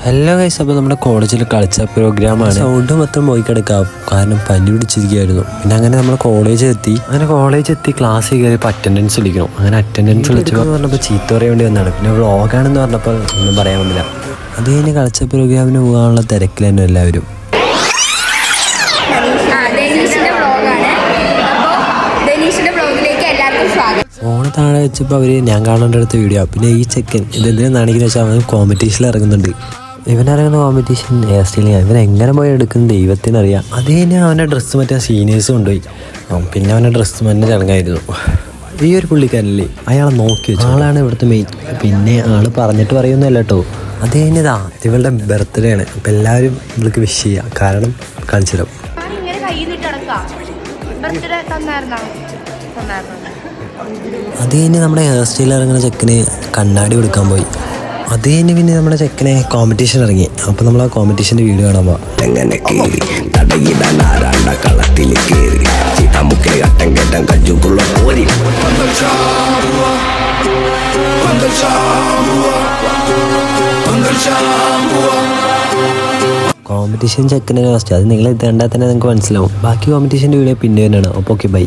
Hello guys, അപ്പോൾ നമ്മുടെ കോളേജിൽ കളിച്ച പ്രോഗ്രാമാണ്. സൗണ്ട് മൊത്തം പോയി കിടക്കാം, കാരണം പനി പിടിച്ചിരിക്കുകയായിരുന്നു. പിന്നെ അങ്ങനെ നമ്മൾ കോളേജ് എത്തി ക്ലാസ്സിൽ കയറിയപ്പോൾ അറ്റൻഡൻസ് വിളിക്കണം. അങ്ങനെ അറ്റൻഡൻസ് വിളിച്ചപ്പോൾ പറഞ്ഞപ്പോൾ ചീത്ത പറയാൻ വേണ്ടി വന്നതാണ്. പിന്നെ വ്ളോഗാണെന്ന് പറഞ്ഞപ്പോൾ ഒന്നും പറയാൻ പറ്റില്ല. അത് കഴിഞ്ഞ് കളിച്ച പ്രോഗ്രാമിന് പോകാനുള്ള തിരക്കിൽ തന്നെ എല്ലാവരും. ഫോണ് താഴെ വെച്ചപ്പോൾ ഞാൻ കാണേണ്ടടുത്ത വീഡിയോ. പിന്നെ ഈ ചെക്കൻ ഇതെന്തിനാണ് കാണിക്കുന്നത് വെച്ചാൽ അവൻ കോമ്പറ്റീഷനിൽ ഇറങ്ങുന്നുണ്ട്. ഇവനിറങ്ങുന്ന കോമ്പറ്റീഷൻ ഹെയർ സ്റ്റൈലിങ്. ഇവൻ എങ്ങനെ പോയി എടുക്കുന്ന ദൈവത്തിനറിയാം. അത് കഴിഞ്ഞ് അവൻ്റെ ഡ്രസ്സ് മറ്റേ സീനിയേഴ്സ് കൊണ്ടുപോയി. പിന്നെ അവൻ്റെ ഡ്രസ്സ് തന്നെ ചടങ്ങായിരുന്നു. ഈ ഒരു പുള്ളിക്കാരല്ലേ, അയാളെ നോക്കി വെച്ചു. ആളാണ് ഇവിടുത്തെ മെയിൻ. പിന്നെ ആള് പറഞ്ഞിട്ട് പറയുന്നല്ല കേട്ടോ. അത് കഴിഞ്ഞതാ ഇവളുടെ ബർത്ത്ഡേ ആണ്. അപ്പം എല്ലാവരും ഇവൾക്ക് വിഷ് ചെയ്യാം, കാരണം കാണിച്ചു തരാം. അത് കഴിഞ്ഞ് നമ്മുടെ ഹെയർ സ്റ്റൈൽ ഇറങ്ങുന്ന ചെക്കന് കണ്ണാടി കൊടുക്കാൻ പോയി. അത് കഴിഞ്ഞ് പിന്നെ നമ്മുടെ ചെക്കനെ കോമ്പറ്റീഷൻ ഇറങ്ങി. അപ്പോൾ നമ്മൾ ആ കോമ്പറ്റീഷൻ്റെ വീഡിയോ കാണാൻ പോവാം. കോമ്പറ്റീഷൻ ചെക്കനെ ലാസ്റ്റ് അത് നിങ്ങൾ ഇത് കണ്ടാൽ തന്നെ നിങ്ങൾക്ക് മനസ്സിലാവും. ബാക്കി കോമ്പറ്റീഷൻ്റെ വീഡിയോ പിന്നെ തന്നെയാണ്. അപ്പോൾ ഓക്കെ, ബൈ.